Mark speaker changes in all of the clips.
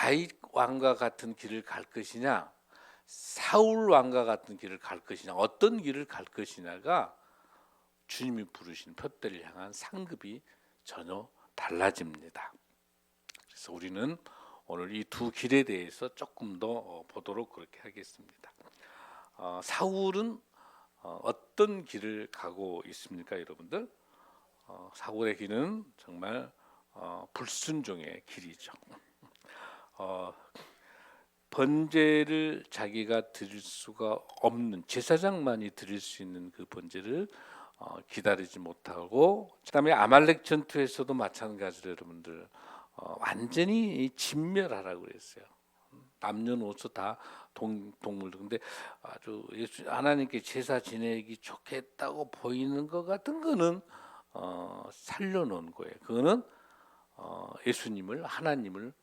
Speaker 1: 다윗 왕과 같은 길을 갈 것이냐, 사울 왕과 같은 길을 갈 것이냐, 어떤 길을 갈 것이냐가 주님이 부르신 표대를 향한 상급이 전혀 달라집니다. 그래서 우리는 오늘 이 두 길에 대해서 조금 더 보도록 그렇게 하겠습니다. 사울은 어떤 길을 가고 있습니까, 여러분들? 사울의 길은 정말 불순종의 길이죠. 번제를 자기가 드릴 수가 없는, 제사장만이 드릴 수 있는 그 번제를 기다리지 못하고, 그다음에 아말렉 전투에서도 마찬가지로 여러분들 완전히 진멸하라고 그랬어요. 남녀노소 다 동물. 근데 아주 하나님께 제사 지내기 좋겠다고 보이는 것 같은 거는 살려놓은 거예요. 그거는 예수님을, 하나님을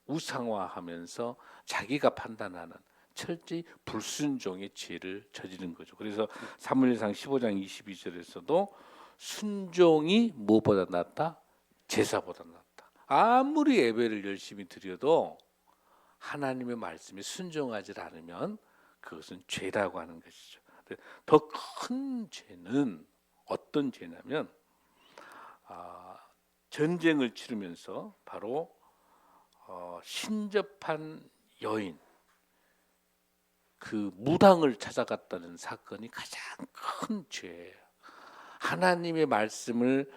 Speaker 1: 우상화하면서 자기가 판단하는 철저히 불순종의 죄를 저지른 거죠. 그래서 사무엘상 15장 22절에서도 순종이 무엇보다 낫다? 제사보다 낫다. 아무리 예배를 열심히 드려도 하나님의 말씀에 순종하지 않으면 그것은 죄라고 하는 것이죠. 더 큰 죄는 어떤 죄냐면 전쟁을 치르면서 바로 신접한 여인, 그 무당을 찾아갔다는 사건이 가장 큰 죄예요. 하나님의 말씀을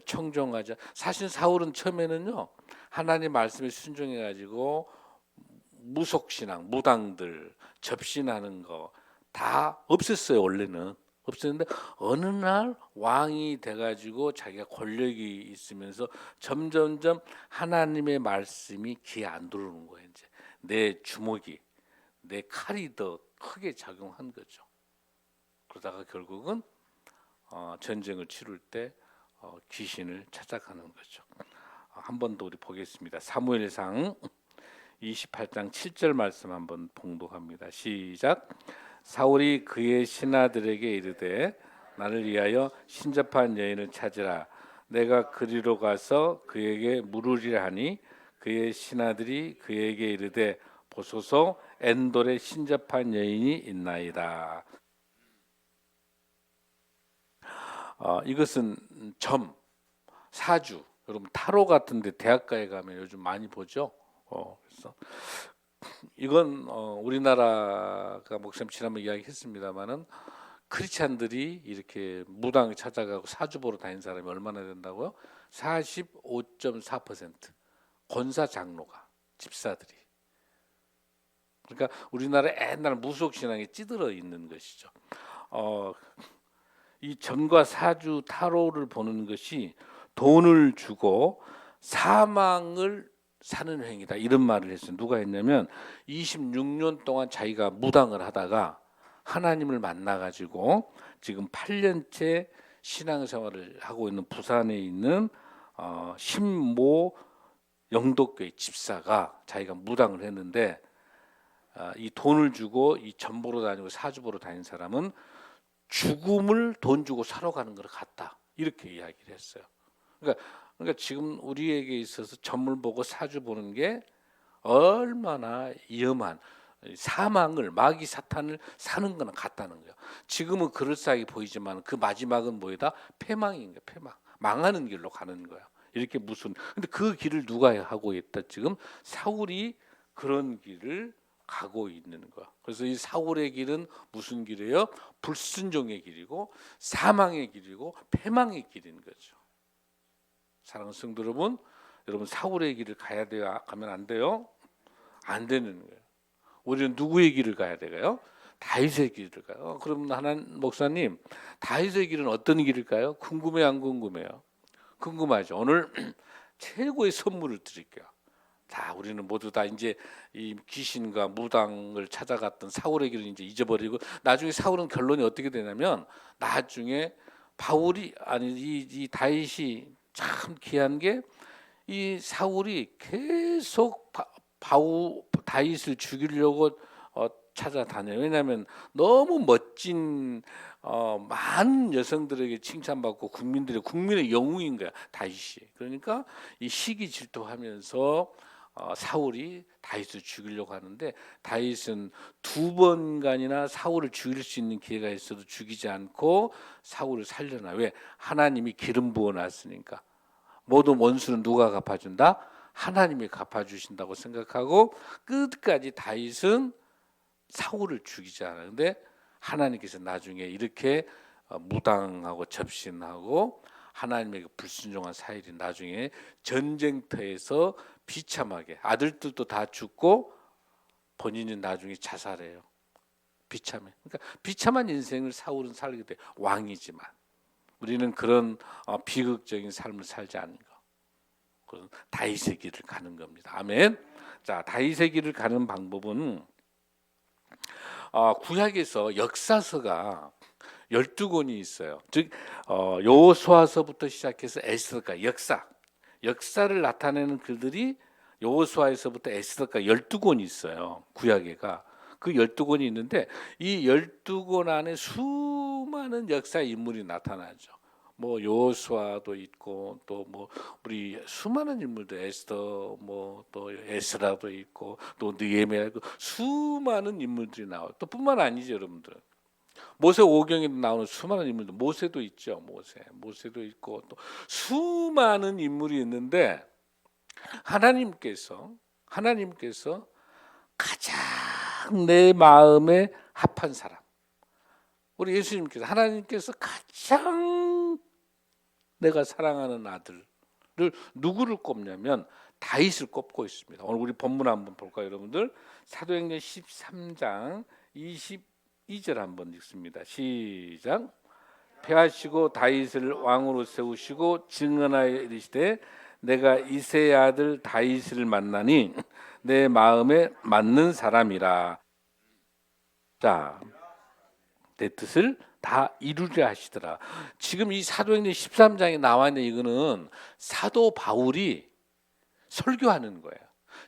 Speaker 1: 청종하자. 사실 사울은 처음에는요, 하나님 말씀에 순종해 가지고 무속신앙, 무당들 접신하는 거 다 없었어요. 원래는 없었는데 어느 날 왕이 돼가지고 자기가 권력이 있으면서 점점점 하나님의 말씀이 귀에 안 들어오는 거예요. 이제 내 주먹이, 내 칼이 더 크게 작용한 거죠. 그러다가 결국은 전쟁을 치룰 때 귀신을 찾아가는 거죠. 한 번 더 우리 보겠습니다. 사무엘상 28장 7절 말씀 한번 봉독합니다. 시작. 사울이 그의 신하들에게 이르되 나를 위하여 신접한 여인을 찾으라. 내가 그리로 가서 그에게 물으리라 하니 그의 신하들이 그에게 이르되 보소서 엔돌에 신접한 여인이 있나이다. 이것은 점, 사주. 여러분 타로 같은데 대학가에 가면 요즘 많이 보죠. 그래서 이건 우리나라가 목사님 지난번 이야기했습니다만은 크리스찬들이 이렇게 무당 찾아가고 사주 보러 다닌 사람이 얼마나 된다고요? 45.4% 권사 장로가, 집사들이. 그러니까 우리나라 옛날 무속 신앙에 찌들어 있는 것이죠. 이 점과 사주 타로를 보는 것이 돈을 주고 사망을 사는 행위다, 이런 말을 했어요. 누가 했냐면 26년 동안 자기가 무당을 하다가 하나님을 만나가지고 지금 8년째 신앙생활을 하고 있는 부산에 있는 신모 영도교회 집사가 자기가 무당을 했는데 이 돈을 주고 이 점 보러 다니고 사주 보러 다닌 사람은 죽음을 돈 주고 사러 가는 것 같다, 이렇게 이야기를 했어요. 그러니까 지금 우리에게 있어서 점을 보고 사주 보는 게 얼마나 위험한, 사망을, 마귀 사탄을 사는 거나 같다는 거예요. 지금은 그럴싸하게 보이지만 그 마지막은 뭐이다? 패망인 거예요. 패망. 망하는 길로 가는 거야. 이렇게 근데 그 길을 누가 하고 있다? 지금 사울이 그런 길을 가고 있는 거야. 그래서 이 사울의 길은 무슨 길이에요? 불순종의 길이고 사망의 길이고 패망의 길인 거죠. 사랑하는 성도 여러분, 여러분 사울의 길을 가야 돼요? 가면 안 돼요? 안 되는 거예요. 우리는 누구의 길을 가야 돼요? 다윗의 길을 가요. 그럼 하나님 목사님, 다윗의 길은 어떤 길일까요? 궁금해요, 안 궁금해요? 궁금하죠. 오늘 최고의 선물을 드릴게요. 다 우리는 모두 다 이제 이 귀신과 무당을 찾아갔던 사울의 길을 이제 잊어버리고, 나중에 사울은 결론이 어떻게 되냐면 나중에 이 다윗이 참 귀한 게, 이 사울이 계속 다윗을 죽이려고 찾아다녀요. 왜냐하면 너무 멋진 많은 여성들에게 칭찬받고 국민의 영웅인 거야, 다윗이. 그러니까 이 시기 질투하면서 사울이 다윗을 죽이려고 하는데 다윗은 2번간이나 사울을 죽일 수 있는 기회가 있어도 죽이지 않고 사울을 살려놔. 왜? 하나님이 기름 부어놨으니까. 모든 원수는 누가 갚아준다? 하나님이 갚아주신다고 생각하고 끝까지 다윗은 사울을 죽이지 않아요. 근데 하나님께서 나중에 이렇게 무당하고 접신하고 하나님에게 불순종한 사일이 나중에 전쟁터에서 비참하게 아들들도 다 죽고 본인이 나중에 자살해요. 비참해. 그러니까 비참한 인생을 사울은 살게 돼. 왕이지만 우리는 그런 비극적인 삶을 살지 않는 거. 그건 다윗의 길을 가는 겁니다. 아멘. 자, 다윗의 길을 가는 방법은 구약에서 역사서가 12권이 있어요. 즉 여호수아서부터 시작해서 에스더까지 역사를 나타내는 글들이 여호수아에서부터 에스더까지 12권이 있어요. 구약에가 그 12권이 있는데 이 12권 안에 수많은 역사 인물이 나타나죠. 뭐 여호수아도 있고 또 뭐 우리 수많은 인물들 에스더 뭐 또 에스라도 있고 또 느헤미야 있고 수많은 인물들이 나와요. 또 뿐만 아니죠, 여러분들. 모세오경에도 나오는 수많은 인물들, 모세도 있죠. 모세도 있고 또 수많은 인물이 있는데 하나님께서 가장 내 마음에 합한 사람, 우리 예수님께서 하나님께서 가장 내가 사랑하는 아들을 누구를 꼽냐면 다윗을 꼽고 있습니다. 오늘 우리 본문 한번 볼까요, 여러분들? 사도행전 13장 22절 한번 읽습니다. 시작. 패하시고 다윗을 왕으로 세우시고 증언하여 이르시되 내가 이새의 아들 다윗을 만나니 내 마음에 맞는 사람이라. 자, 내 뜻을 다 이루려 하시더라. 지금 이 사도행전 13장에 나와 있는 이거는 사도 바울이 설교하는 거예요.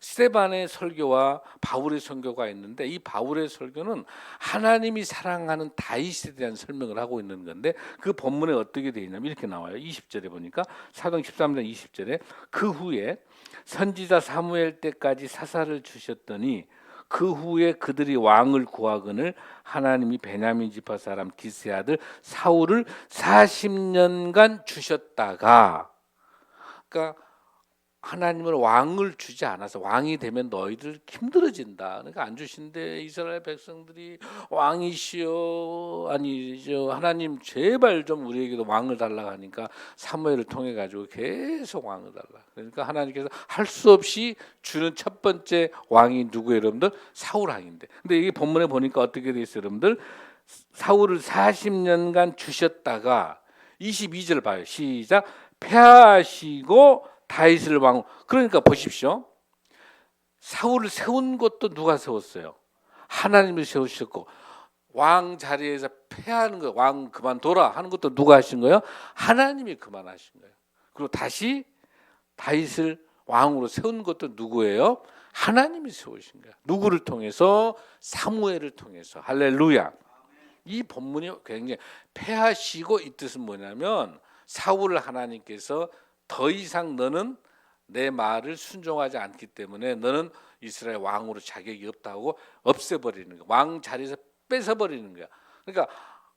Speaker 1: 스데반의 설교와 바울의 설교가 있는데 이 바울의 설교는 하나님이 사랑하는 다윗에 대한 설명을 하고 있는 건데 그 본문에 어떻게 되어 있냐면 이렇게 나와요. 20절에 보니까 사도행전 13장 20절에 그 후에 선지자 사무엘 때까지 사사를 주셨더니 그 후에 그들이 왕을 구하거늘 하나님이 베냐민 지파 사람 기스의 아들 사울을 40년간 주셨다가, 그러니까 하나님은 왕을 주지 않아서 왕이 되면 너희들 힘들어진다. 그러니까 안 주신데 이스라엘 백성들이 왕이시여 아니죠. 하나님 제발 좀 우리에게도 왕을 달라 하니까 사무엘을 통해 가지고 계속 왕을 달라. 그러니까 하나님께서 할 수 없이 주는 첫 번째 왕이 누구예요, 여러분들? 사울 왕인데. 근데 이게 본문에 보니까 어떻게 돼 있어요, 여러분들? 사울을 40년간 주셨다가 22절 봐요. 시작. 패하시고 다윗을 왕. 그러니까 보십시오. 사울을 세운 것도 누가 세웠어요? 하나님이 세우셨고 왕 자리에서 패하는 거, 왕 그만둬라 하는 것도 누가 하신 거예요? 하나님이 그만하신 거예요. 그리고 다시 다윗을 왕으로 세운 것도 누구예요? 하나님이 세우신 거예요. 누구를 통해서? 사무엘을 통해서. 할렐루야. 이 본문이 굉장히 패하시고 이 뜻은 뭐냐면 사울을 하나님께서 더 이상 너는 내 말을 순종하지 않기 때문에 너는 이스라엘 왕으로 자격이 없다고 없애버리는 거야. 왕 자리에서 뺏어버리는 거야. 그러니까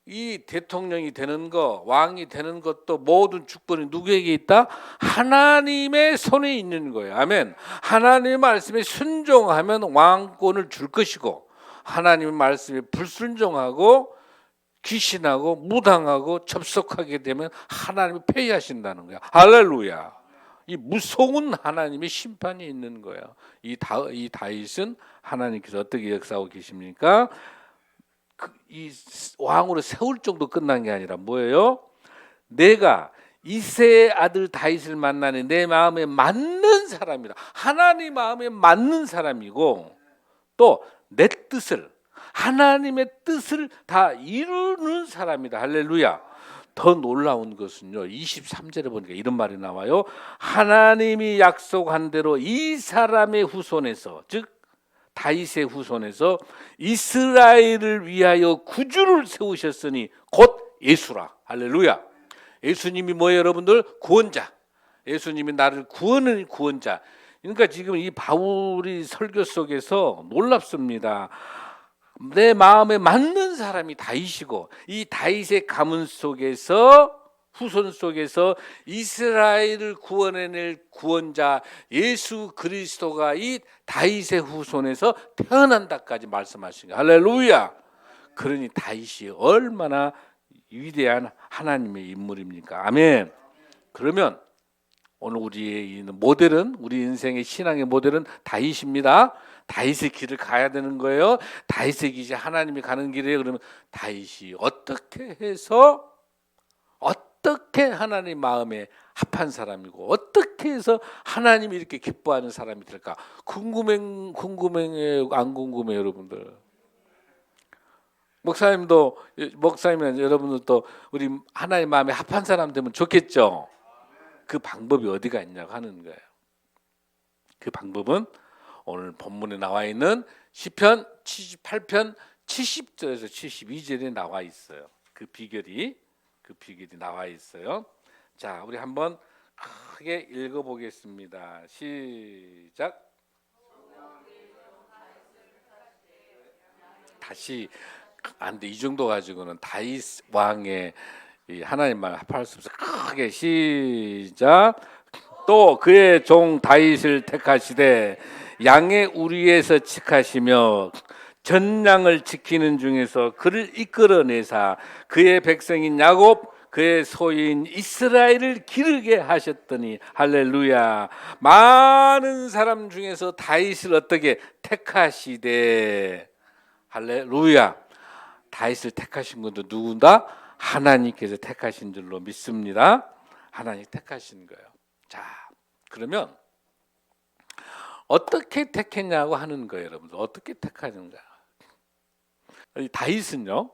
Speaker 1: 이 대통령이 되는 거, 왕이 되는 것도 모든 주권이 누구에게 있다? 하나님의 손에 있는 거예요. 아멘. 하나님의 말씀에 순종하면 왕권을 줄 것이고 하나님의 말씀에 불순종하고 귀신하고 무당하고 접속하게 되면 하나님이 폐위하신다는 거야. 할렐루야. 이 무서운 하나님의 심판이 있는 거예요. 이 다윗은 하나님께서 어떻게 역사하고 계십니까? 이 왕으로 세울 정도 끝난 게 아니라 뭐예요? 내가 이새의 아들 다윗을 만나니 내 마음에 맞는 사람이다. 하나님 마음에 맞는 사람이고 또 내 뜻을, 하나님의 뜻을 다 이루는 사람이다. 할렐루야. 더 놀라운 것은요, 23절에 보니까 이런 말이 나와요. 하나님이 약속한 대로 이 사람의 후손에서, 즉 다윗의 후손에서 이스라엘을 위하여 구주를 세우셨으니 곧 예수라. 할렐루야. 예수님이 뭐예요, 여러분들? 구원자. 예수님이 나를 구원은 구원자. 그러니까 지금 이 바울이 설교 속에서 놀랍습니다. 내 마음에 맞는 사람이 다윗이고, 이 다윗의 가문 속에서, 후손 속에서 이스라엘을 구원해낼 구원자 예수 그리스도가 이 다윗의 후손에서 태어난다까지 말씀하신 거예요. 할렐루야. 그러니 다윗이 얼마나 위대한 하나님의 인물입니까? 아멘. 그러면 오늘 우리의 모델은, 우리 인생의 신앙의 모델은 다윗입니다. 다윗의 길을 가야 되는 거예요. 다윗의 길이 하나님이 가는 길이에요. 그러면 다윗이 어떻게 해서, 어떻게 하나님 마음에 합한 사람이고, 어떻게 해서 하나님이 이렇게 기뻐하는 사람이 될까? 궁금해요, 안 궁금해요, 여러분들? 목사님이나 여러분들도 우리 하나님 마음에 합한 사람 되면 좋겠죠. 그 방법이 어디가 있냐고 하는 거예요. 그 방법은 오늘 본문에 나와 있는 시편 78편 70절에서 72절에 나와 있어요. 그 비결이 나와 있어요. 자, 우리 한번 크게 읽어보겠습니다. 시작. 다시 안 돼. 이 정도 가지고는 다윗 왕의 하나님 말 합할 수 없어. 크게 시작. 또 그의 종 다윗을 택하시되 양의 우리에서 칙하시며 전량을 지키는 중에서 그를 이끌어내사 그의 백성인 야곱 그의 소유인 이스라엘을 기르게 하셨더니 할렐루야. 많은 사람 중에서 다윗을 어떻게 택하시되 할렐루야. 다윗을 택하신 것도 누군가 하나님께서 택하신 줄로 믿습니다. 하나님 택하신 거예요. 자, 그러면 어떻게 택했냐고 하는 거예요, 여러분들. 어떻게 택하는가? 다윗은요.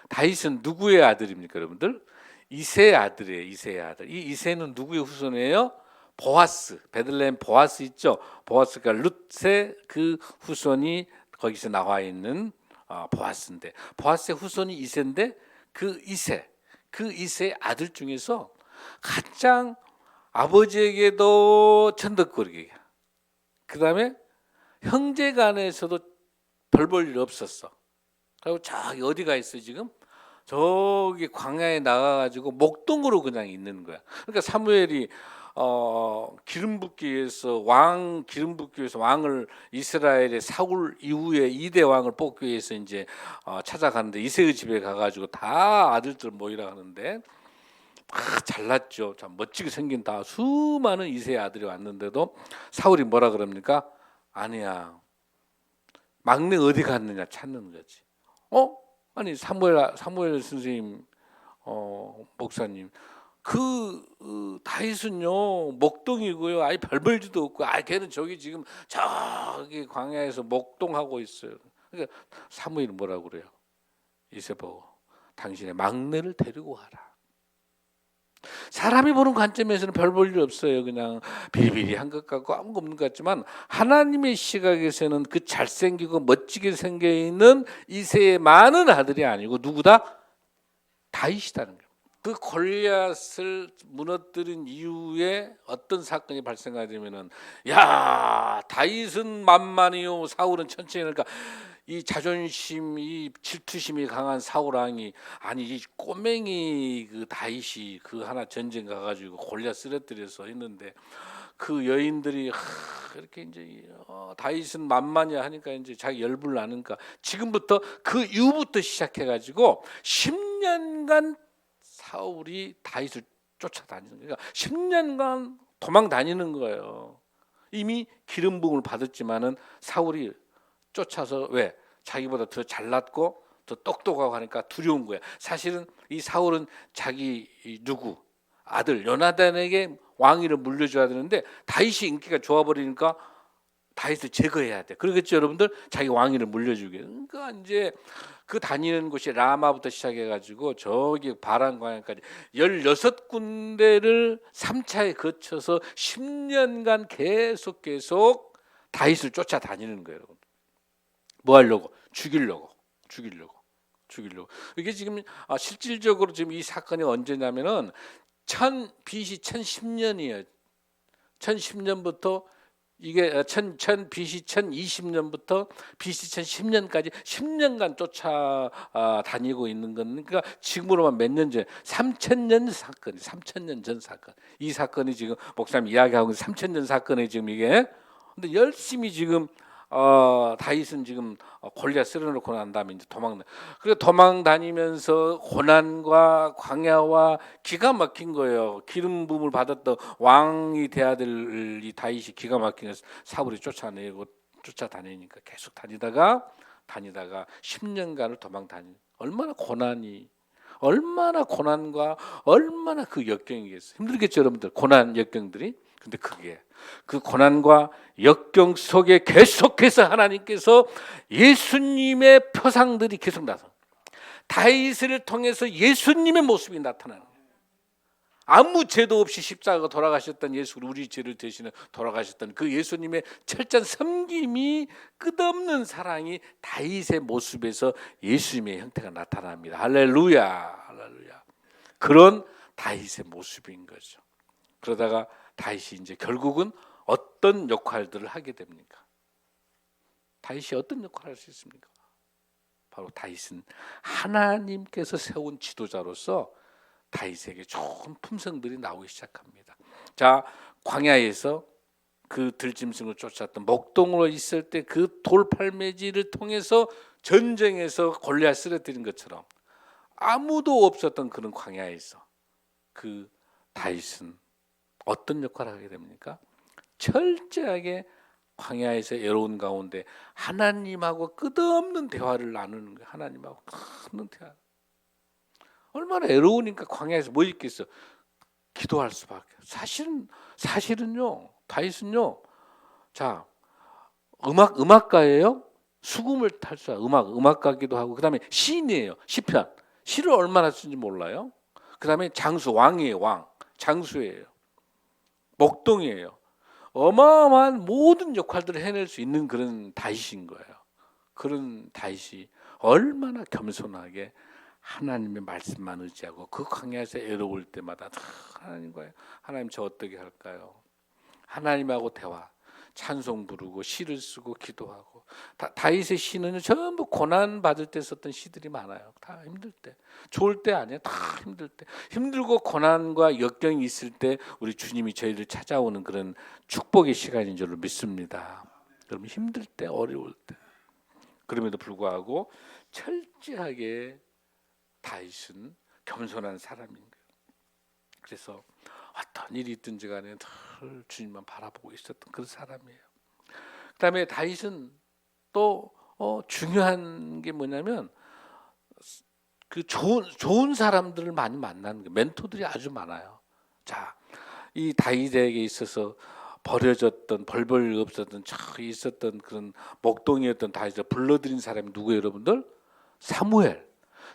Speaker 1: 다윗은 누구의 아들입니까, 여러분들? 이새의 아들이에요. 이새의 아들. 이 이새는 누구의 후손이에요? 보아스. 베들레헴 보아스 있죠. 보아스가 룻의 그 후손이 거기서 나와 있는 보아스인데, 보아스의 후손이 이새인데 그 이새의 아들 중에서 가장 아버지에게도 천덕거리게, 그 다음에 형제간에서도 별 볼 일 없었어. 그리고 저기 어디가 있어 지금? 저기 광야에 나가가지고 목동으로 그냥 있는 거야. 그러니까 사무엘이 기름 붓기 위해서 왕을 이스라엘의 사울 이후에 2대 왕을 뽑기 위해서 이제 찾아가는데 이새의 집에 가가지고 다 아들들 모이라 하는데 잘났죠. 참 멋지게 생긴 다 수많은 이새의 아들이 왔는데도 사울이 뭐라 그럽니까? 아니야. 막내 어디 갔느냐 찾는 거지. 아니 사무엘 선생님, 목사님, 다윗은요 목동이고요. 아예 별 볼일도 없고, 걔는 저기 지금 저기 광야에서 목동하고 있어요. 그러니까 사무엘은 뭐라고 그래요? 이새 보고 당신의 막내를 데리고 와라. 사람이 보는 관점에서는 별 볼 일 없어요. 그냥 비리비리한 것 같고 아무것도 없는 것 같지만 하나님의 시각에서는 그 잘생기고 멋지게 생겨있는 이새의 많은 아들이 아니고 누구다? 다윗이라는 거예요. 그 골리앗을 무너뜨린 이후에 어떤 사건이 발생하냐면은, 야, 다윗은 만만이요 사울은 천천히니까 이 자존심, 이 질투심이 강한 사울 왕이, 아니 이 꼬맹이 그 다윗이 그 하나 전쟁 가가지고 골리앗 쓰러뜨려서 했는데, 그 여인들이 이렇게 이제 다윗은 만만이야 하니까 이제 자기 열불 나니까 지금부터 그 이후부터 시작해가지고 10년간 사울이 다윗을 쫓아다니는 거예요. 그러니까 10년간 도망 다니는 거예요. 이미 기름 부음을 받았지만은 사울이 쫓아서, 왜? 자기보다 더 잘났고 더 똑똑하고 하니까 두려운 거야. 사실은 이 사울은 자기 아들 요나단에게 왕위를 물려줘야 되는데 다윗이 인기가 좋아버리니까 다윗을 제거해야 돼. 그러겠죠, 여러분들? 자기 왕위를 물려주게. 그러니까 이제 그 다니는 곳이 라마부터 시작해가지고 저기 바란 광야까지 16군데를 3차에 거쳐서 10년간 계속 다윗을 쫓아다니는 거예요, 여러분. 뭐 하려고? 죽이려고. 이게 지금 실질적으로 지금 이 사건이 언제냐면은 BC 1010년이에요. 1010년부터 이게 BC 1020년부터 BC 1010년까지 10년간 쫓아다니고 있는 건, 그러니까 지금으로만 몇 년 전, 3000년 사건, 3000년 전 사건. 이 사건이 지금 목사님 이야기하고 있는 3000년 사건이 지금 이게. 근데 열심히 지금 다윗은 지금 골리앗 쓸어놓고 난 다음에 이제 그래서 도망 다니면서 고난과 광야와 기가 막힌 거예요. 기름 부음을 받았던 왕이 돼야 될 이 다윗이 기가 막힌 사울이 쫓아다니니까 계속 다니다가 10년간을 도망 다니. 얼마나 고난과 얼마나 그 역경이겠어요. 힘들겠죠, 여러분들. 고난 역경들이. 근데 그 고난과 역경 속에 계속해서 하나님께서 예수님의 표상들이 계속 나서 다윗을 통해서 예수님의 모습이 나타나는 거예요. 아무 죄도 없이 십자가 돌아가셨던 예수, 우리 죄를 대신해 돌아가셨던 그 예수님의 철저한 섬김이, 끝없는 사랑이 다윗의 모습에서 예수님의 형태가 나타납니다. 할렐루야, 할렐루야. 그런 다윗의 모습인 거죠. 그러다가 다윗이 이제 결국은 어떤 역할들을 하게 됩니까? 다윗이 어떤 역할을 할 수 있습니까? 바로 다윗은 하나님께서 세운 지도자로서 다윗에게 좋은 품성들이 나오기 시작합니다. 자, 광야에서 그 들짐승을 쫓았던 목동으로 있을 때 그 돌팔매질을 통해서 전쟁에서 골리앗 쓰러뜨린 것처럼 아무도 없었던 그런 광야에서 그 다윗은 어떤 역할을 하게 됩니까? 철저하게 광야에서 애로운 가운데 하나님하고 끝없는 대화를 나누는 거예요. 하나님하고 끝없는 대화. 얼마나 애로우니까 광야에서 뭐 있겠어? 기도할 수밖에. 사실은요, 다윗은요, 자, 음악가예요. 수금을 탈 줄 알아요. 음악가기도 하고, 그 다음에 시인이에요. 시편. 시를 얼마나 쓰는지 몰라요. 그 다음에 왕이에요. 장수예요. 목동이에요. 어마어마한 모든 역할들을 해낼 수 있는 그런 다윗인 거예요. 그런 다윗이 얼마나 겸손하게 하나님의 말씀만 의지하고 그 광야에서 애로울 때마다 하나님 저 어떻게 할까요? 하나님하고 대화, 찬송 부르고 시를 쓰고 기도하고. 다윗의 시는 전부 고난 받을 때 썼던 시들이 많아요. 다 힘들 때, 좋을 때 아니에요. 다 힘들 때, 힘들고 고난과 역경이 있을 때 우리 주님이 저희를 찾아오는 그런 축복의 시간인 줄 믿습니다. 그러면 힘들 때, 어려울 때, 그럼에도 불구하고 철저하게 다윗은 겸손한 사람인 거예요. 그래서 어떤 일이 있든지 간에 늘 주님만 바라보고 있었던 그런 사람이에요. 그다음에 다윗은 또 중요한 게 뭐냐면 그 좋은 사람들을 많이 만나는 거예요. 멘토들이 아주 많아요. 자, 이 다윗에게 있어서 버려졌던, 벌벌 없었던, 있었던 그런 목동이었던 다윗을 불러들인 사람이 누구예요, 여러분들?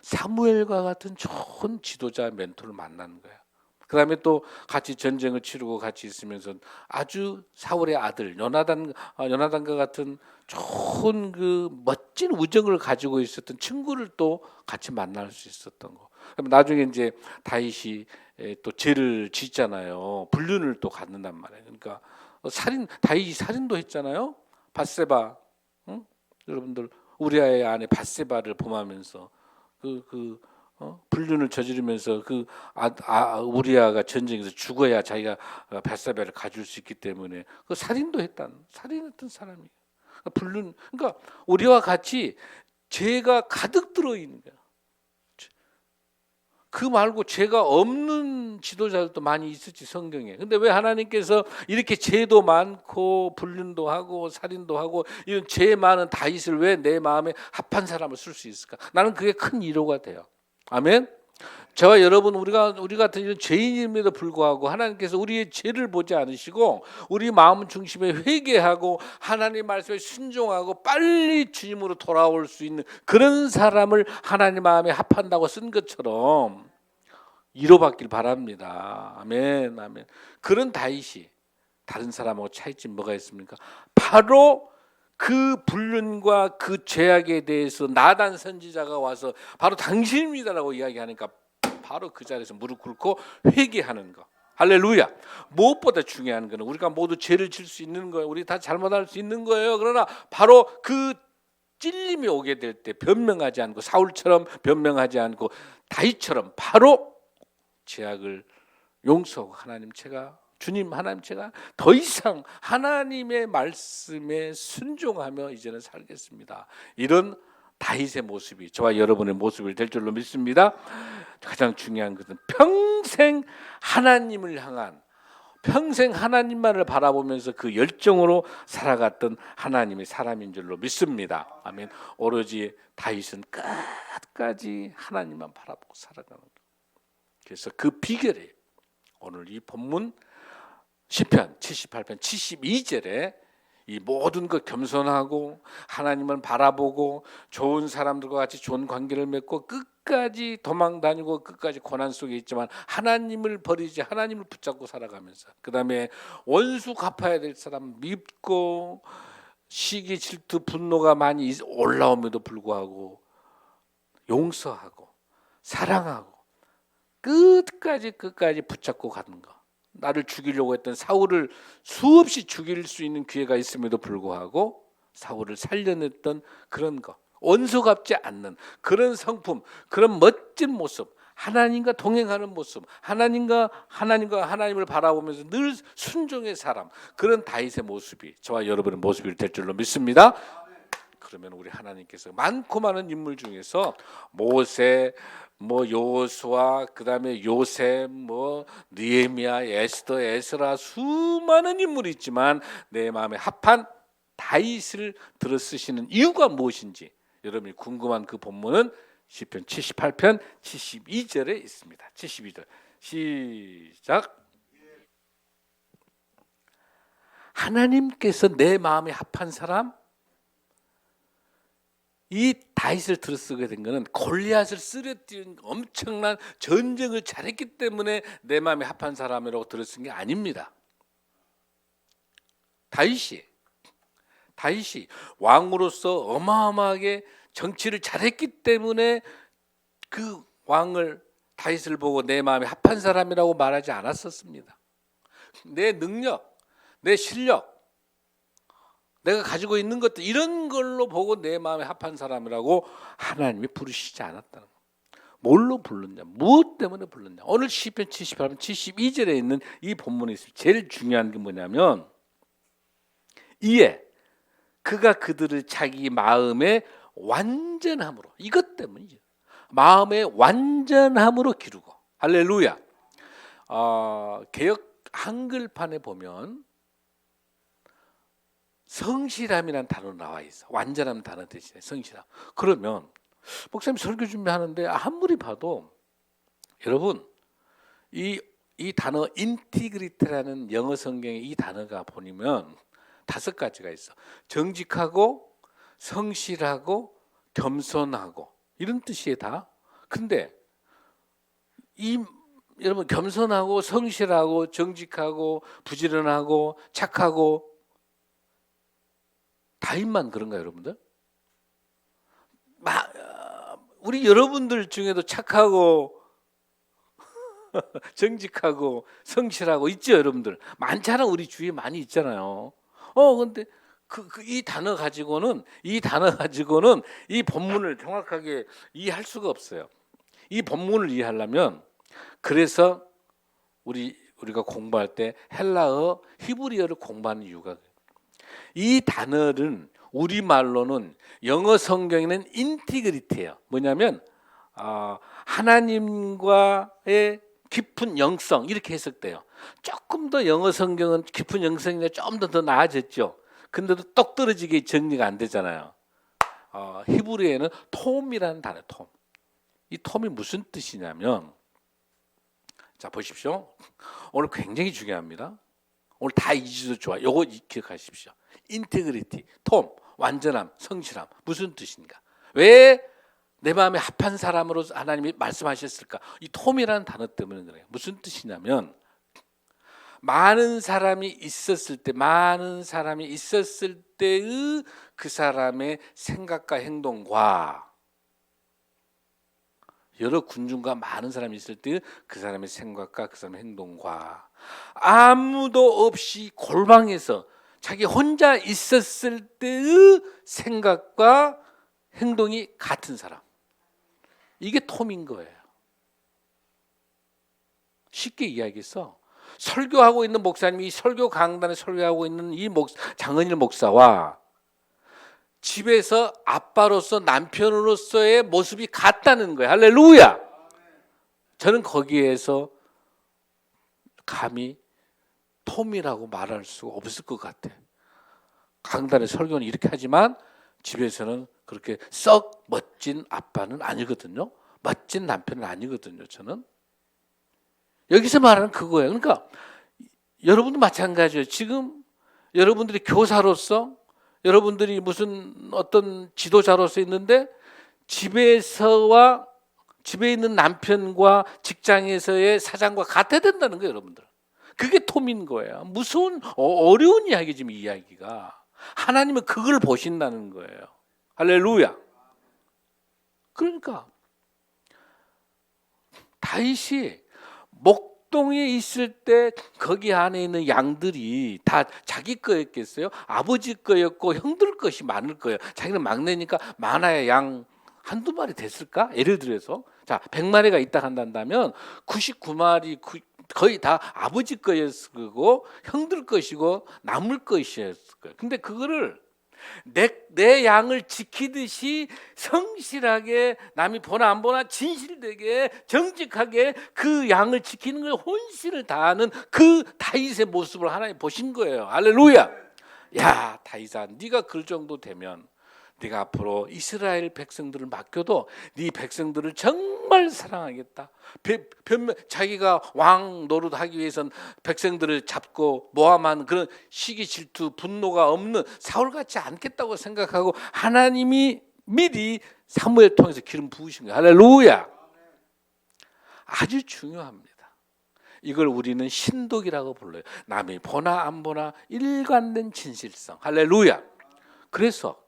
Speaker 1: 사무엘과 같은 좋은 지도자, 멘토를 만나는 거예요. 그 다음에 또 같이 전쟁을 치르고 같이 있으면서 아주 사울의 아들 요나단과 같은 좋은 그 멋진 우정을 가지고 있었던 친구를 또 같이 만날 수 있었던 거. 그럼 나중에 이제 다윗이 또 죄를 짓잖아요. 불륜을 또 갖는단 말이에요. 그러니까 다윗이 살인도 했잖아요. 밧세바, 응? 여러분들 우리아의 아내 밧세바를 범하면서 불륜을 저지르면서 우리아가 전쟁에서 죽어야 자기가 밧세바를 가질 수 있기 때문에 그 살인했던 사람이에요. 그러니까 우리와 같이 죄가 가득 들어 있는 거야. 그 말고 죄가 없는 지도자들도 많이 있었지, 성경에. 근데 왜 하나님께서 이렇게 죄도 많고 불륜도 하고 살인도 하고 이런 죄 많은 다윗을 왜 내 마음에 합한 사람을 쓸 수 있을까? 나는 그게 큰 위로가 돼요. 아멘. 저와 여러분, 우리 같은 이런 죄인임에도 불구하고 하나님께서 우리의 죄를 보지 않으시고 우리 마음 중심에 회개하고 하나님 말씀에 순종하고 빨리 주님으로 돌아올 수 있는 그런 사람을 하나님 마음에 합한다고 쓴 것처럼 위로받길 바랍니다. 아멘, 아멘. 그런 다윗이 다른 사람하고 차이점이 뭐가 있습니까? 바로 그 불륜과 그 죄악에 대해서 나단 선지자가 와서 바로 당신입니다라고 이야기하니까 바로 그 자리에서 무릎 꿇고 회개하는 거. 할렐루야. 무엇보다 중요한 것은 우리가 모두 죄를 질 수 있는 거예요. 우리 다 잘못할 수 있는 거예요. 그러나 바로 그 찔림이 오게 될 때 변명하지 않고, 사울처럼 변명하지 않고 다윗처럼 바로 죄악을 용서하고, 하나님 제가, 주님 하나님 제가 더 이상 하나님의 말씀에 순종하며 이제는 살겠습니다. 이런 다윗의 모습이 저와 여러분의 모습이 될 줄로 믿습니다. 가장 중요한 것은 평생 하나님을 향한, 평생 하나님만을 바라보면서 그 열정으로 살아갔던 하나님의 사람인 줄로 믿습니다. 아멘. 오로지 다윗은 끝까지 하나님만 바라보고 살아가는 것. 그래서 그 비결이 오늘 이 본문 시편 78편 72절에 이 모든 것 겸손하고 하나님을 바라보고 좋은 사람들과 같이 좋은 관계를 맺고 끝까지 도망 다니고 끝까지 고난 속에 있지만 하나님을 버리지, 하나님을 붙잡고 살아가면서, 그 다음에 원수 갚아야 될 사람 밉고 시기 질투 분노가 많이 올라옴에도 불구하고 용서하고 사랑하고 끝까지 붙잡고 가는 거. 나를 죽이려고 했던 사울을 수없이 죽일 수 있는 기회가 있음에도 불구하고 사울을 살려냈던 그런 거, 원수 갚지 않는 그런 성품, 그런 멋진 모습, 하나님과 동행하는 모습, 하나님을 바라보면서 늘 순종의 사람, 그런 다윗의 모습이 저와 여러분의 모습이 될 줄로 믿습니다. 그러면 우리 하나님께서 많고 많은 인물 중에서 모세, 여호수아, 그다음에 요셉, 느헤미야, 에스더, 에스라, 수많은 인물이 있지만 내 마음에 합한 다윗을 들어 쓰시는 이유가 무엇인지 여러분이 궁금한 그 본문은 시편 78편 72절에 있습니다. 72절 시작. 하나님께서 내 마음에 합한 사람, 이 다윗을 들어쓰게 된 것은 골리앗을 쓰러뜨린 엄청난 전쟁을 잘했기 때문에 내 마음에 합한 사람이라고 들어쓴 게 아닙니다. 다윗이 왕으로서 어마어마하게 정치를 잘했기 때문에 그 왕을, 다윗을 보고 내 마음에 합한 사람이라고 말하지 않았었습니다. 내 능력, 내 실력, 내가 가지고 있는 것들, 이런 걸로 보고 내 마음에 합한 사람이라고 하나님이 부르시지 않았다는 거예요. 뭘로 불렀냐, 무엇 때문에 불렀냐. 오늘 시편 78편 72절에 있는 이 본문에 있어요. 제일 중요한 게 뭐냐면, 이에 그가 그들을 자기 마음의 완전함으로, 이것 때문이죠. 마음의 완전함으로 기르고. 할렐루야. 개역 한글판에 보면 성실함이라는 단어 나와 있어. 완전함 단어 대신에 성실함. 그러면 목사님 설교 준비하는데 아무리 봐도, 여러분 이 단어 인티그리티라는 영어 성경에 이 단어가 보면 5가지가 있어. 정직하고 성실하고 겸손하고, 이런 뜻이에요 다. 근데 여러분 겸손하고 성실하고 정직하고 부지런하고 착하고 다윗만 그런가요, 여러분들? 우리 여러분들 중에도 착하고 정직하고 성실하고 있죠, 여러분들. 많잖아, 우리 주위에 많이 있잖아요. 근데 이 단어 가지고는 이 본문을 정확하게 이해할 수가 없어요. 이 본문을 이해하려면, 그래서 우리가 공부할 때 헬라어, 히브리어를 공부하는 이유가, 이 단어는 우리말로는 영어 성경에는 인티그리티예요. 뭐냐면 하나님과의 깊은 영성, 이렇게 해석돼요. 조금 더 영어 성경은 깊은 영성이 좀 더 나아졌죠. 근데도 똑 떨어지게 정리가 안 되잖아요. 히브리어에는 톰이라는 단어, 톰. 이 톰이 무슨 뜻이냐면, 자 보십시오. 오늘 굉장히 중요합니다. 오늘 다 잊어도 좋아. 요거 기억하십시오. 인테그리티, 톰, 완전함, 성실함, 무슨 뜻인가? 왜 내 마음에 합한 사람으로 하나님이 말씀하셨을까? 이 톰이라는 단어 때문에 그래요. 무슨 뜻이냐면, 많은 사람이 있었을 때의 그 사람의 생각과 행동과, 여러 군중과 많은 사람이 있을 때 그 사람의 생각과 그 사람의 행동과 아무도 없이 골방에서 자기 혼자 있었을 때의 생각과 행동이 같은 사람. 이게 톰인 거예요. 쉽게 이야기해서 설교하고 있는 목사님이 설교 강단에 설교하고 있는 이 장은일 목사와 집에서 아빠로서 남편으로서의 모습이 같다는 거예요. 할렐루야. 저는 거기에서 감히 톰이라고 말할 수가 없을 것 같아요. 강단에 설교는 이렇게 하지만 집에서는 그렇게 썩 멋진 아빠는 아니거든요. 멋진 남편은 아니거든요. 저는 여기서 말하는 그거예요. 그러니까 여러분도 마찬가지예요. 지금 여러분들이 교사로서, 여러분들이 무슨 어떤 지도자로서 있는데 집에서와 집에 있는 남편과 직장에서의 사장과 같아야 된다는 거예요, 여러분들. 그게 톰인 거예요. 무서운 어려운 이야기 지금 이야기가. 하나님은 그걸 보신다는 거예요. 할렐루야. 그러니까 다윗이 목동에 있을 때 거기 안에 있는 양들이 다 자기 거였겠어요? 아버지 거였고 형들 것이 많을 거예요. 자기는 막내니까 많아야 양 한두 마리 됐을까? 예를 들어서 자 100마리가 있다 한다면 99마리 거의 다 아버지 거였을 거고 형들 것이고 남을 것이었을 거예요. 근데 그거를 내 양을 지키듯이 성실하게 남이 보나 안 보나 진실되게 정직하게 그 양을 지키는 걸 혼신을 다하는 그 다윗의 모습을 하나님 보신 거예요. 할렐루야. 야 다윗아, 네가 그럴 정도 되면 네가 앞으로 이스라엘 백성들을 맡겨도 네 백성들을 정말 사랑하겠다. 자기가 왕 노릇하기 위해선 백성들을 잡고 모함한 그런 시기 질투 분노가 없는 사울 같지 않겠다고 생각하고 하나님이 미리 사무엘 통해서 기름 부으신 거예요. 할렐루야. 아주 중요합니다. 이걸 우리는 신독이라고 불러요. 남이 보나 안 보나 일관된 진실성. 할렐루야. 그래서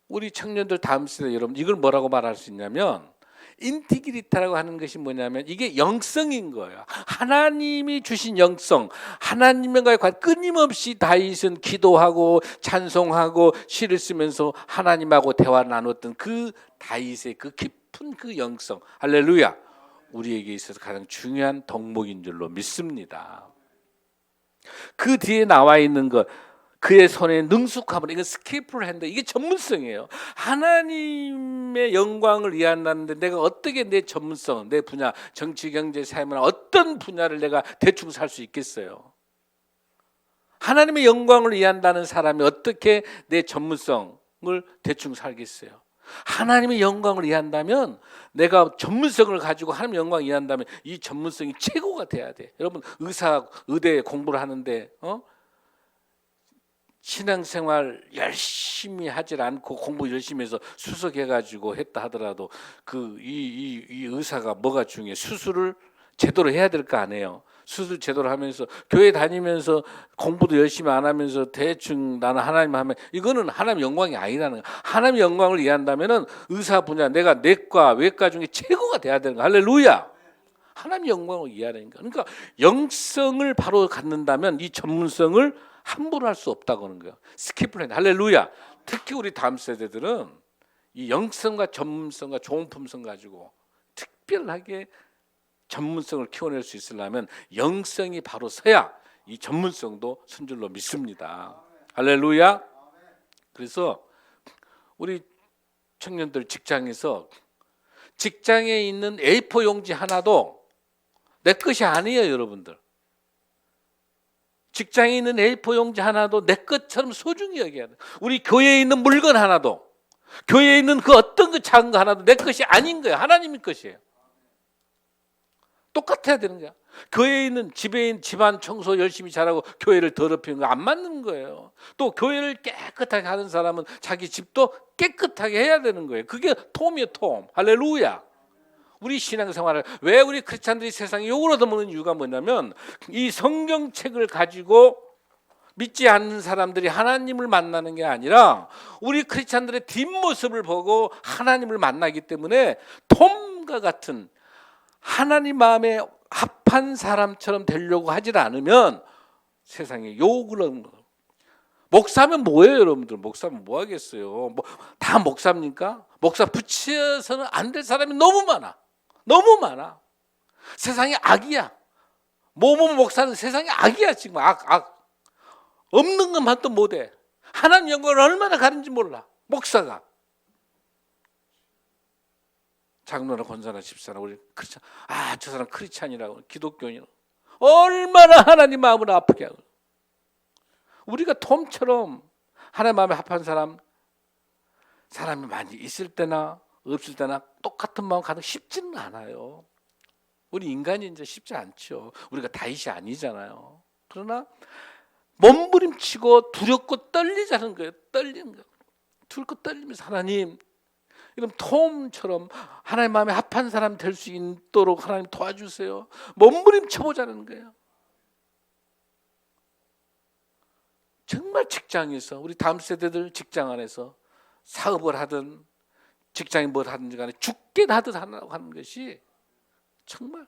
Speaker 1: 우리 청년들 다음 세대 여러분 이걸 뭐라고 말할 수 있냐면 인티그리티라고 하는 것이 뭐냐면 이게 영성인 거예요. 하나님이 주신 영성, 하나님과의 관계. 끊임없이 다윗은 기도하고 찬송하고 시를 쓰면서 하나님하고 대화를 나눴던 그 다윗의 그 깊은 그 영성. 할렐루야. 우리에게 있어서 가장 중요한 덕목인 줄로 믿습니다. 그 뒤에 나와 있는 것, 그의 손에 능숙함을, 이건 스케이프를 한다. 이게 전문성이에요. 하나님의 영광을 위한다는데 내가 어떻게 내 전문성, 내 분야, 정치, 경제, 사회문화 어떤 분야를 내가 대충 살 수 있겠어요? 하나님의 영광을 위한다는 사람이 어떻게 내 전문성을 대충 살겠어요? 하나님의 영광을 위한다면 내가 전문성을 가지고 하나님의 영광을 위한다면 이 전문성이 최고가 돼야 돼. 여러분 의사, 의대 공부를 하는데 신앙생활 열심히 하질 않고 공부 열심히 해서 수석해가지고 했다 하더라도 이 의사가 뭐가 중요해? 수술을 제대로 해야 될 거 아니에요. 수술 제대로 하면서 교회 다니면서 공부도 열심히 안 하면서 대충 나는 하나님 하면 이거는 하나님 영광이 아니라는 거야. 하나님 영광을 이해한다면은 의사 분야 내가 내과 외과 중에 최고가 돼야 되는 거야. 할렐루야. 하나님 영광을 이해하는 거야. 그러니까 영성을 바로 갖는다면 이 전문성을 함부로 할 수 없다고 하는 거예요. 스킵플랜. 할렐루야. 특히 우리 다음 세대들은 이 영성과 전문성과 종품성 가지고 특별하게 전문성을 키워낼 수 있으려면 영성이 바로 서야 이 전문성도 선 줄로 믿습니다. 할렐루야. 그래서 우리 청년들 직장에 있는 A4 용지 하나도 내 것이 아니에요, 여러분들. 직장에 있는 A4 용지 하나도 내 것처럼 소중히 여겨야 돼. 우리 교회에 있는 물건 하나도, 교회에 있는 그 어떤 그 작은 거 하나도 내 것이 아닌 거예요. 하나님의 것이에요. 똑같아야 되는 거야. 교회에 있는 집안 청소 열심히 잘하고 교회를 더럽히는 거 안 맞는 거예요. 또 교회를 깨끗하게 하는 사람은 자기 집도 깨끗하게 해야 되는 거예요. 그게 톰이에요, 톰. 할렐루야. 우리 신앙생활을 왜 우리 크리스찬들이 세상에 욕을 얻어먹는 이유가 뭐냐면 이 성경책을 가지고 믿지 않는 사람들이 하나님을 만나는 게 아니라 우리 크리스찬들의 뒷모습을 보고 하나님을 만나기 때문에 톰과 같은 하나님 마음에 합한 사람처럼 되려고 하질 않으면 세상에 욕을 하는 거예요. 목사면 뭐예요, 여러분들? 목사면 뭐 하겠어요? 다 목사입니까? 목사 붙여서는 안 될 사람이 너무 많아. 너무 많아. 세상에 악이야. 목사는 세상에 악이야. 지금 악. 없는 것만도 못해. 하나님 영광을 얼마나 가는지 몰라. 목사가. 장로나 권사나 집사나 우리 크리스찬, 저 사람 크리스찬이라고, 기독교인이라고 얼마나 하나님 마음을 아프게 하고. 우리가 톰처럼 하나님 마음에 합한 사람이 많이 있을 때나 없을 때나 똑같은 마음 가는 쉽지는 않아요. 우리 인간이 이제 쉽지 않죠. 우리가 다윗이 아니잖아요. 그러나 몸부림치고 두렵고 떨리자는 거예요. 떨리는 거예요. 두렵고 떨리면서 하나님, 이런 톰처럼 하나님 마음에 합한 사람 될 수 있도록 하나님 도와주세요. 몸부림쳐보자는 거예요. 정말 직장에서, 우리 다음 세대들 직장 안에서 사업을 하든 직장이 뭘 하든지 간에 죽게 하듯 하라고 하는 것이 정말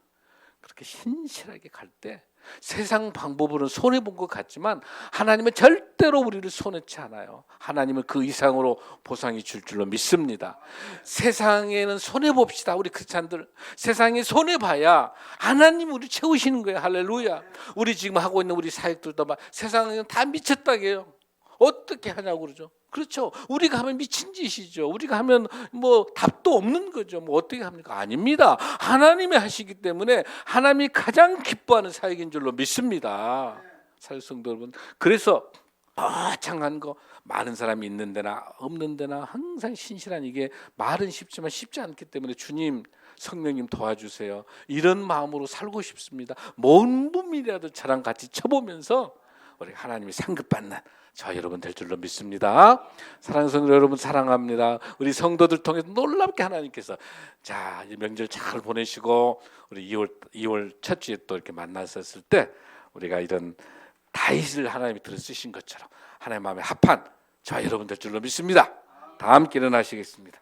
Speaker 1: 그렇게 신실하게 갈 때 세상 방법으로는 손해본 것 같지만 하나님은 절대로 우리를 손해치 않아요. 하나님은 그 이상으로 보상이 줄 줄로 믿습니다. 세상에는 손해봅시다. 우리 크리스찬들 세상에 손해봐야 하나님 우리 채우시는 거예요. 할렐루야. 우리 지금 하고 있는 우리 사역들도 막 세상은 다 미쳤다게요. 어떻게 하냐고 그러죠. 그렇죠. 우리가 하면 미친 짓이죠. 우리가 하면 뭐 답도 없는 거죠. 뭐 어떻게 합니까? 아닙니다. 하나님이 하시기 때문에 하나님이 가장 기뻐하는 사역인 줄로 믿습니다. 사역 성도 여러분. 그래서 창한 거 많은 사람이 있는 데나 없는 데나 항상 신실한, 이게 말은 쉽지만 쉽지 않기 때문에 주님, 성령님 도와주세요. 이런 마음으로 살고 싶습니다. 먼 분이라도 저랑 같이 쳐보면서 우리 하나님이 상급받는 저 여러분 될 줄로 믿습니다. 사랑하는 성도 여러분, 사랑합니다. 우리 성도들 통해서 놀랍게 하나님께서 자, 이 명절 잘 보내시고 우리 2월 첫 주에 또 이렇게 만났었을 때 우리가 이런 다윗을 하나님이 들어 쓰신 것처럼 하나님 마음에 합한 저 여러분 될 줄로 믿습니다. 다 함께 일어나시겠습니다.